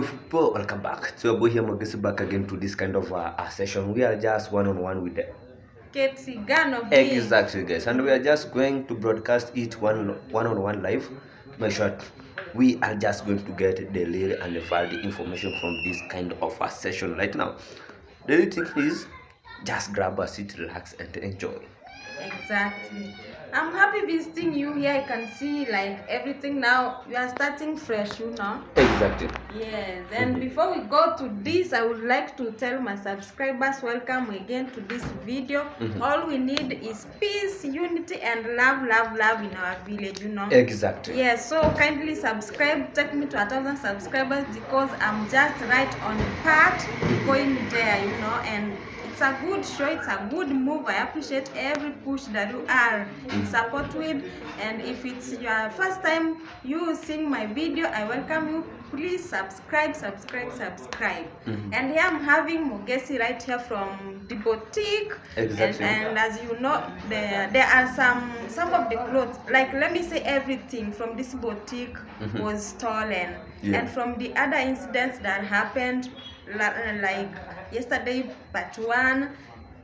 People, welcome back. So we're here Mogesi back again to this kind of session. We are just one-on-one with them. Exactly, guys, and we are just going to broadcast it one-on-one live. Make sure we are just going to get the real and the valid information from this kind of a session right now. The only thing is just grab a seat, relax, and enjoy. Exactly. I'm happy visiting you here. I can see like everything now. You are starting fresh, you know. Exactly. Yes. And before we go to this, I would like to tell my subscribers welcome again to this video. All we need is peace, unity, and love in our village, you know. Exactly. Yes. So kindly subscribe. Take me to 1,000 subscribers because I'm just right on the path going there, you know. And it's a good show, it's a good move. I appreciate every push that you are in support with. And if it's your first time you seeing my video, I welcome you. Please subscribe. And here I'm having Mogesi right here from the boutique. Exactly. And as you know, there are some of the clothes, like let me say everything from this boutique was stolen. And from the other incidents that happened, like yesterday part 1,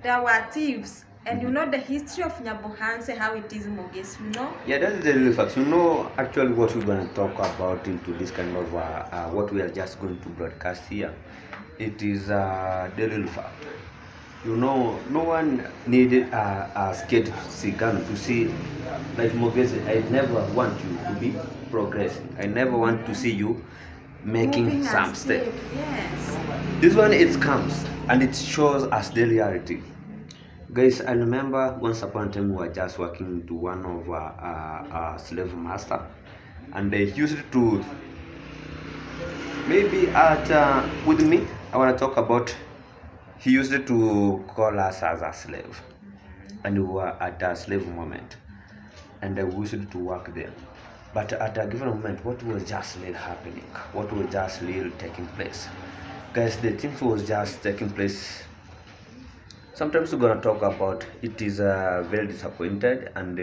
there were thieves. And you know the history of Nyabohanse, how it is, Mogesi, you know? Yeah, that's the real fact. You know, actually what we're going to talk about into this kind of, what we are just going to broadcast here. It is the real fact. You know, no one needed a scared Sigano to see, like Mogesi, I never want you to be progressing. I never want to see you making Moving some a step. Yes. This one, it comes and it shows us the reality. Guys, I remember once upon a time we were just working to one of our slave master, and they used to maybe at with me. I want to talk about. He used to call us as a slave, and we were at a slave moment, and we used to work there. But at a given moment, what was just really happening? What was just really taking place? Guys, the things was just taking place. Sometimes we're gonna talk about it is very disappointed, and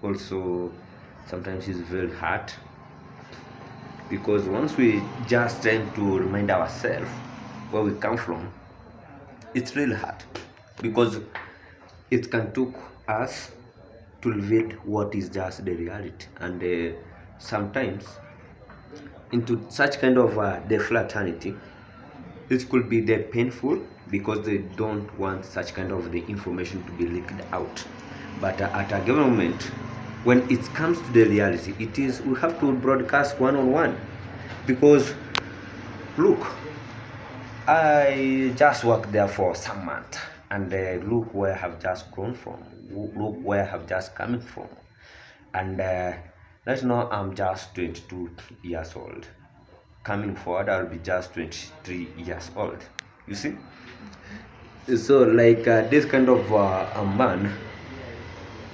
also sometimes it's very hurt, because once we just tend to remind ourselves where we come from, it's really hard, because it can took us to reveal what is just the reality, and sometimes into such kind of the fraternity, it could be that painful, because they don't want such kind of the information to be leaked out. But at a given moment, when it comes to the reality, it is we have to broadcast one-on-one, because look, I just worked there for some month, and look where I have just grown from, look where I have just coming from, and right now I'm just 22 years old. Coming forward, I'll be just 23 years old. You see? So, like this kind of a man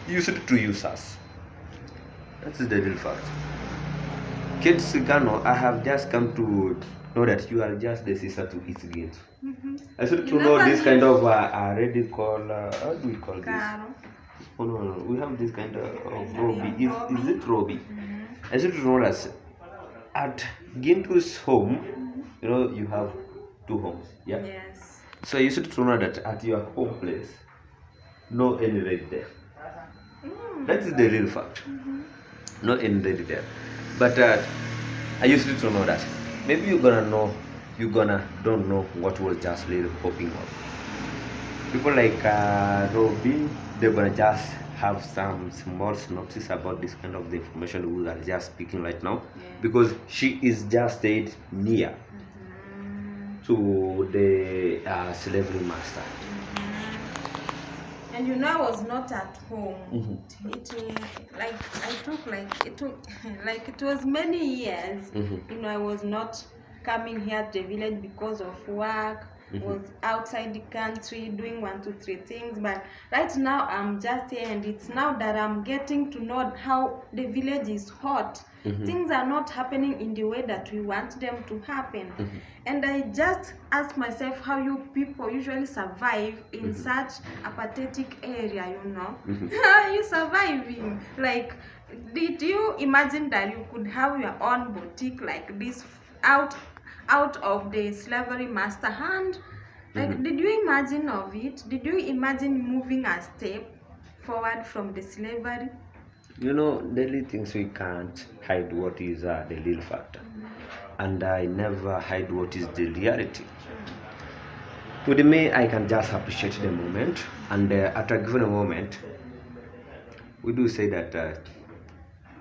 used to use us. That's the real fact. Kate Sigano, I have just come to know that you are just the sister to its gate. I should to know this kind of already call. How do we call this? Oh no, we have this kind of Roby. Is it Roby? I should to know that at Gintu's home, you know, you have 2 homes. Yeah. Yes. So you should to know that at your home place, no any red there. That is the real fact. No any red there. But I used to know that. Maybe you're gonna know, don't know what was just really popping up. People like Robin, they're gonna just have some small synopsis about this kind of the information we are just speaking right now, because she is just stayed near to the slavery master. And you know, I was not at home. It was many years. You know, I was not coming here to the village because of work. Was outside the country doing 1, 2, 3 things. But right now I'm just here, and it's now that I'm getting to know how the village is hot. Things are not happening in the way that we want them to happen. And I just ask myself how you people usually survive in such a pathetic area, you know. How are you surviving? Like, did you imagine that you could have your own boutique like this out of the slavery master hand. Like, did you imagine of it? Did you imagine moving a step forward from the slavery? You know, daily things we can't hide what is the real factor, and I never hide what is the reality. With me, I can just appreciate the moment, and at a given moment, we do say that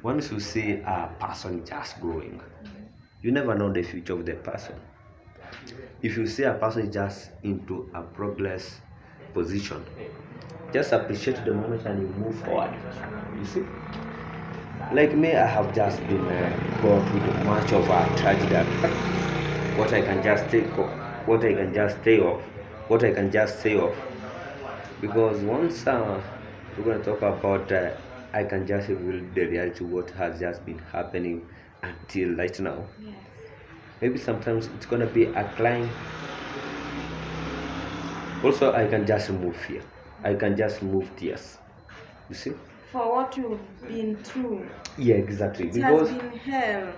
once you see a person just growing, you never know the future of the person. If you see a person just into a progress position, just appreciate the moment and you move forward. You see, like me, I have just been caught with much of a tragedy. What I can just take off, what I can just stay off, what I can just say off. Because once we're going to talk about, I can just reveal the reality what has just been happening until right now. Yes. Maybe sometimes it's going to be a climb. Also, I can just remove fear. I can just remove tears. You see? For what you've been through. Yeah, exactly. It Because has been hell.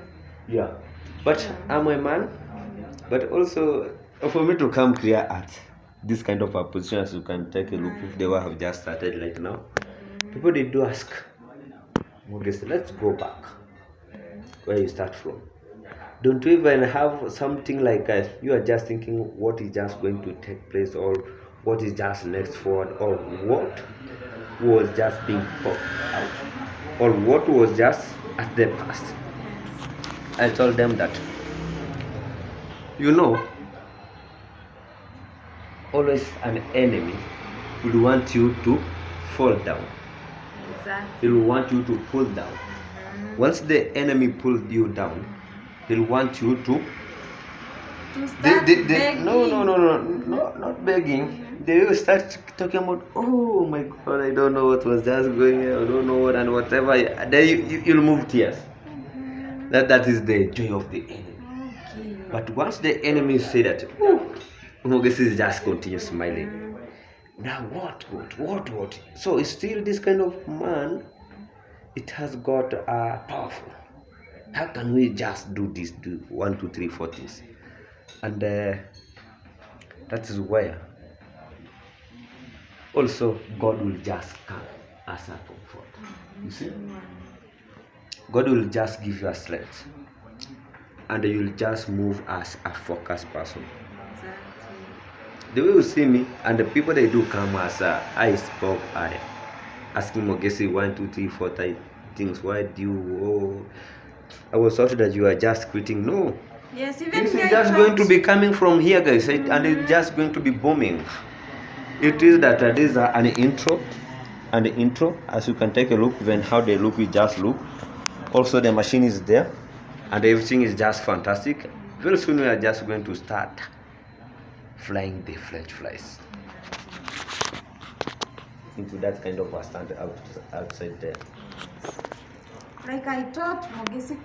yeah, but I'm a man. But also, for me to come clear at this kind of a position, as you can take a look, if they were have just started right now, people they do ask, okay, so let's go back where you start from. Don't you even have something like you are just thinking what is just going to take place, or what is just next forward, or what was just being popped out, or what was just at the past? I told them that, you know, always an enemy will want you to fall down. Exactly. He will want you to pull down. Once the enemy pulls you down, he'll want you to start begging. No, not begging. They will start talking about, oh my God, I don't know what was just going on, I don't know what, and whatever. Then you'll move tears. That is the joy of the enemy. Okay. But once the enemy say that, this is just continue smiling. Now what? So it's still this kind of man. It has got powerful. How can we just do this? Do 1, 2, 3, 4 things, and that is where also God will just come as a comfort. You see, God will just give you a strength, and you'll just move as a focused person. The way you see me, and the people they do come as I spoke asking Mogesi 1, 2, 3, 4 things. Why do you? I was thought that you are just quitting. No. Yes, even this is just going to be coming from here, guys, and it's just going to be booming. It is that this is an intro, and the intro, as you can take a look, when how they look, we just look. Also, the machine is there, and everything is just fantastic. Very soon, we are just going to start flying the French flies into that kind of a stand outside there. Like I thought Mogesi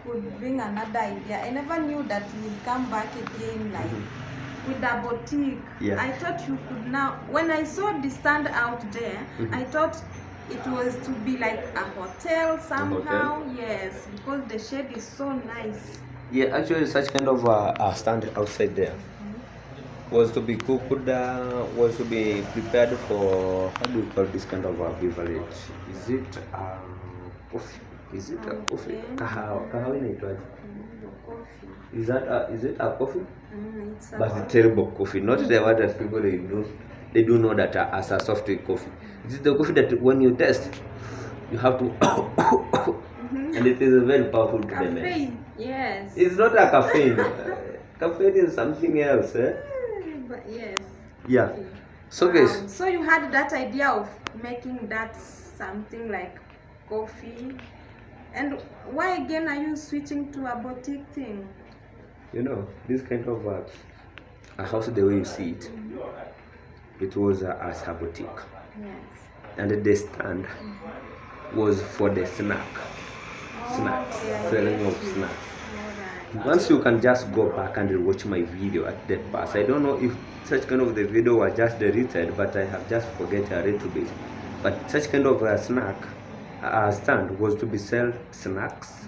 could bring another idea. I never knew that you would come back again like with a boutique. Yeah. I thought you could now. When I saw the stand out there, I thought it was to be like a hotel somehow. Yes, because the shade is so nice. Yeah, actually, such kind of a stand outside there was to be cooked, was to be prepared for, how do you call this kind of a beverage? Is it coffee? Is it a coffee? Kahawa inaitwaje? Is it a coffee? But it's terrible coffee, not the one that people they do know that as a soft coffee. It is the coffee that when you taste, you have to and it is very powerful to the men. Yes. It's not a caffeine. Caffeine is something else, But yes. Yeah. Okay. So guys. So you had that idea of making that something like coffee, and why again are you switching to a boutique thing? You know, this kind of a house, the way you see it, it was as a boutique. Yes. And the stand was for the snacks, selling of snacks. Right. Once you can just go back and watch my video at that pass. I don't know if such kind of the video was just deleted, but I have just forget a little bit. But such kind of a snack stand was to be sell snacks,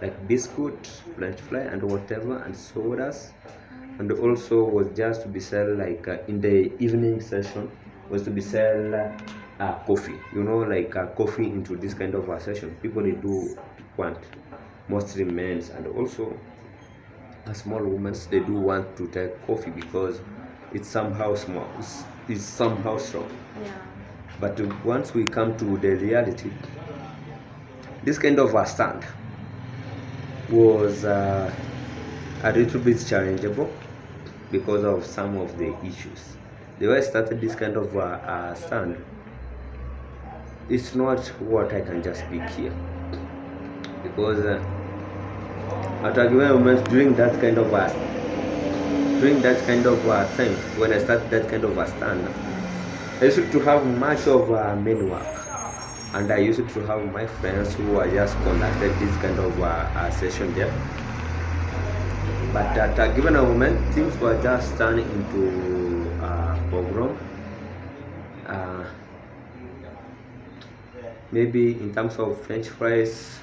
like biscuit, French fry, and whatever, and sodas, and also was just to be sell like in the evening session was to be sell coffee. Like coffee into this kind of a session. People they do want mostly men's and also small women they do want to take coffee because it's somehow small, it's somehow strong. Yeah. But once we come to the reality, this kind of a stand was a little bit challengeable because of some of the issues. The way I started this kind of stand, it's not what I can just speak here because at a given moment during that kind of time when I started that kind of a stand, I used to have much of main work, and I used to have my friends who are just conducted this kind of session there. But at a given moment, things were just turning into pogrom. Maybe in terms of French fries,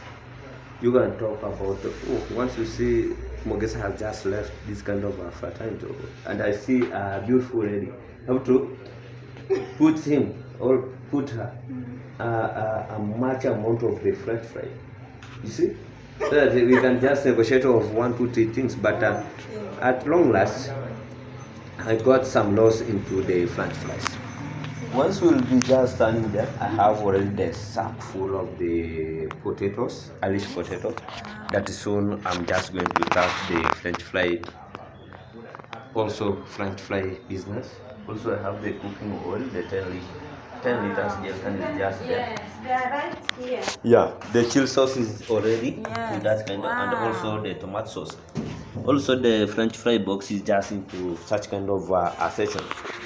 you can talk about once you see Mogesa has just left this kind of fraternity, and I see a beautiful lady. How to put him or put her a much amount of the French fry. You see, so that we can just negotiate of 1, 2, 3 things. But at long last, I got some loss into the French fries. Once we'll be just standing there, I have already the sack full of the potatoes, Irish potato. That soon I'm just going to start the French fry, also French fry business. Also I have the cooking oil, the 10 liters jerrycan is just there. Yes, they are right here. Yeah, the chili sauce is already Yes. with that kind of, and Wow. also the tomato sauce. Also the French fry box is just into such kind of a session. Wow.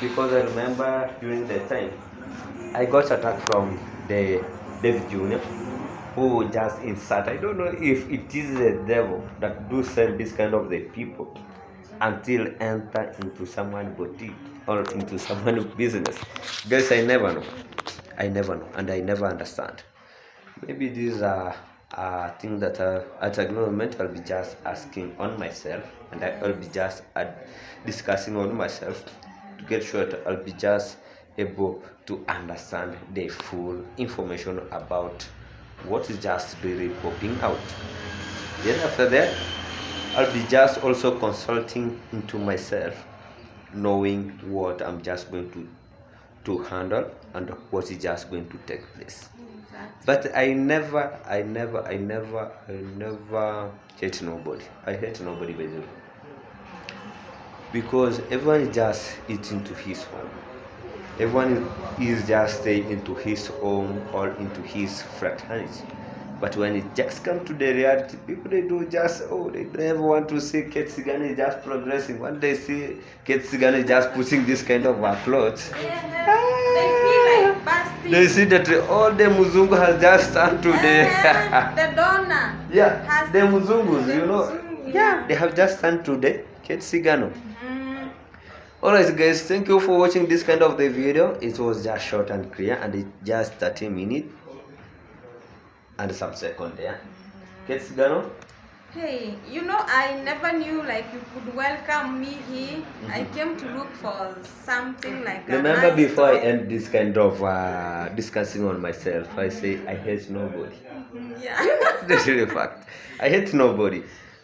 Because I remember during the time I got attacked from the David Jr. who just insert. I don't know if it is the devil that do send this kind of the people until enter into someone's boutique or into someone's business. Guys, I never know, and I never understand. Maybe these are things that at a moment I'll be just asking on myself, and I'll be just discussing on myself to get sure that I'll be just able to understand the full information about what is just really popping out. Then after that, I'll be just also consulting into myself, knowing what I'm just going to handle and what is just going to take place. Exactly. But I never hate nobody. I hate nobody by the way. Because everyone is just eating to his home. Everyone is just staying into his home or into his fraternity. But when it just comes to the reality, people they do just they never want to see Kate Sigani just progressing. When they see Kate Sigani just putting this kind of clothes, They feel like busting. they see that all the Muzungu has just turned to the donor. yeah, has the Muzungus, the you know, Muzungu, yeah, they have just turned to the Kate Sigano. Mhm. Alright guys, thank you for watching this kind of the video. It was just short and clear, and it just 30 minutes and some second there. Kate Sigano. Hey, I never knew like you could welcome me here. I came to look for something like a Remember nice before I talk. end this kind of discussing on myself, I say I hate nobody. Yeah. That's really fact. I hate nobody.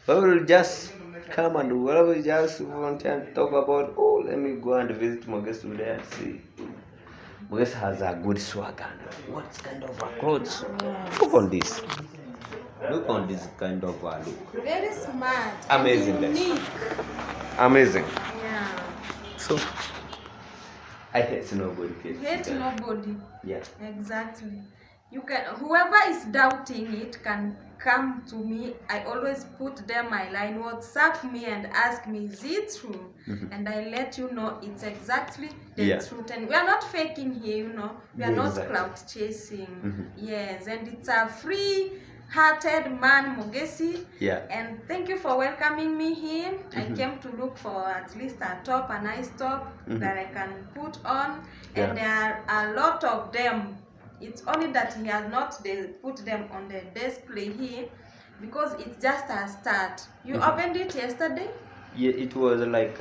I will just come and whatever you just want and talk about, let me go and visit Moges today and see. Moges has a good swagger. What kind of clothes? Look on this. Look on this kind of look. Very smart. Amazing. Unique. Amazing. Yeah. So, I hate nobody. Hate nobody. Yeah. Exactly. You can, whoever is doubting it can come to me. I always put them my line, WhatsApp me and ask me, is it true? And I let you know it's exactly the truth. And we are not faking here, we are not clout chasing. Yes, and it's a free-hearted man, Mogesi. Yeah. And thank you for welcoming me here. I came to look for at least a nice top that I can put on. And there are a lot of them. It's only that he has not put them on the display here. because it's just a start. You opened it yesterday? Yeah, it was like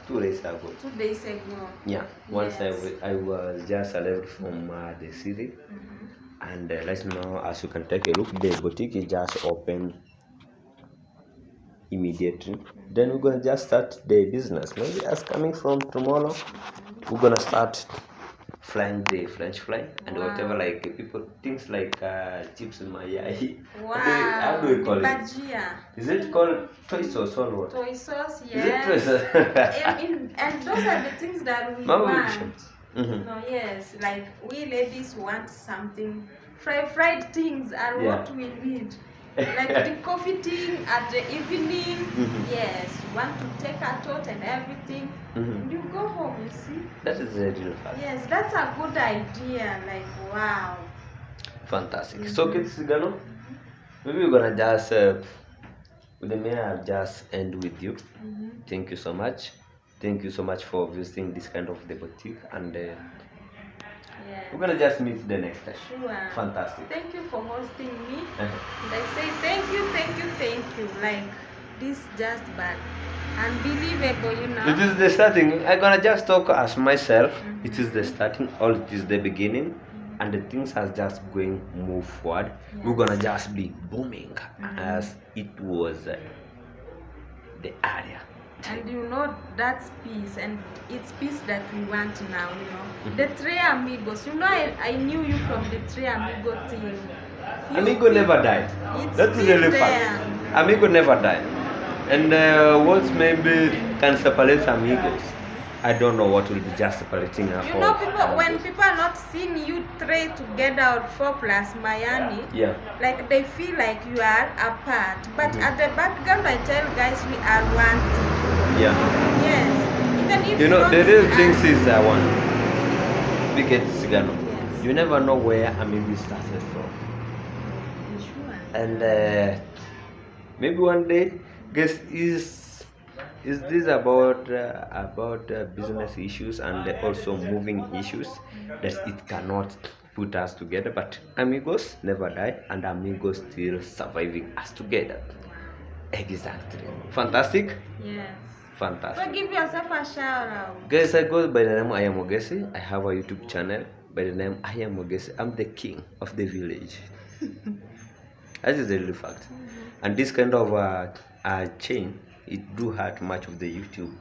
2 days ago. 2 days ago. Yeah, once Yes. I was just arrived from the city, and right now, as you can take a look, the boutique is just open immediately. Then we're gonna just start the business. Maybe as coming from tomorrow, we're gonna start flying the French fly and whatever, like people things like chips in my eye. Wow. How do we call it? Bajia. Is it called toy sauce or what? Toy sauce, Is it toy yes. sauce? And those are the things that we Mama, want. Mhm. No, yes, like we ladies want something. Fried things are Yeah. what we need. Like the coffee thing at the evening. Yes, you want to take a tot and everything. And you go home, you see. That is a real fact. Yes, that's a good idea. Like, wow. Fantastic. So kids, Gano, maybe we're gonna just with the mayor, I'll just end with you. Thank you so much. Thank you so much for visiting this kind of the boutique, and Yes. we're gonna just meet the next time. Sure. Fantastic. Thank you for hosting me. Uh-huh. And I say thank you, thank you, thank you. Like this just bad. Unbelievable, you know. It is the starting. I'm gonna just talk as myself. It is the starting, or it is the beginning, and the things are just going move forward. We're gonna just be booming as it was the area. And you know that's peace, and it's peace that we want now, you know. The Tres Amigos, you know, I knew you from the Tres Amigo thing. Amigo never died. It's That is still really there. fact. Amigo never died. And what maybe can separate amigos? I don't know what will be just separating her. You know, when people are not seeing you three together or 4 plus Miami, Yeah. like they feel like you are apart. But at the background, I tell guys we are one team. Yeah. Yes. Even if You know, don't the real see thing us- is one. We get Sigano. Yes. You never know where amigo started from. Sure. And maybe one day, guess is this about business issues and also moving issues that it cannot put us together, but amigos never die and amigos still surviving us together. Exactly. Fantastic. Yes. Fantastic. So give yourself a shout out. Guys, I go by the name I am Ogesi. I have a YouTube channel by the name I am Ogesi. I'm the king of the village. That is the real fact. And this kind of chain, it do hurt much of the YouTube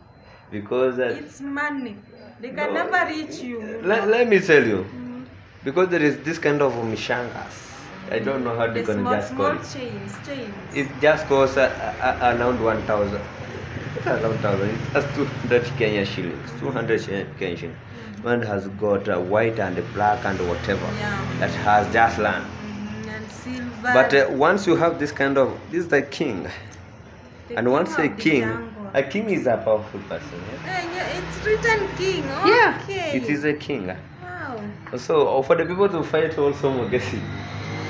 because It's money. They can never reach you. let me tell you, because there is this kind of mishangas. I don't know how The they're gonna small, just call small it. chains. It just costs around 1,000. Around 1,000. That's 200 Kenya shillings. 200 Kenya shillings. One has got white and black and whatever Yeah. that has just land. And silver. But once you have this kind of, this is the king. The And once a of the king is a powerful person. Yeah? Yeah, it's written king. Yeah. Okay. It is a king. Wow. So for the people to fight also Mogesi,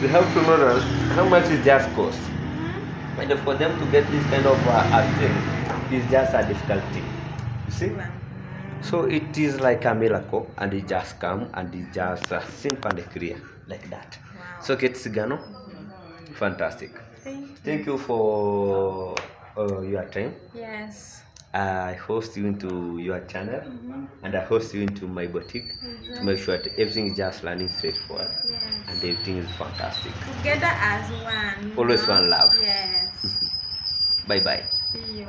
they have to know that how much it just costs. And for them to get this kind of thing is just a difficult thing. You see? So it is like a miracle, and it just come and it just simple and clear like that. Wow. So Ketsigano, fantastic. Thank you. Thank you for your time. Yes. I host you into your channel, and I host you into my boutique to make sure that everything is just running straightforward Yes. and everything is fantastic. Together as one. you Always know? one love. Yes. Bye bye. See you.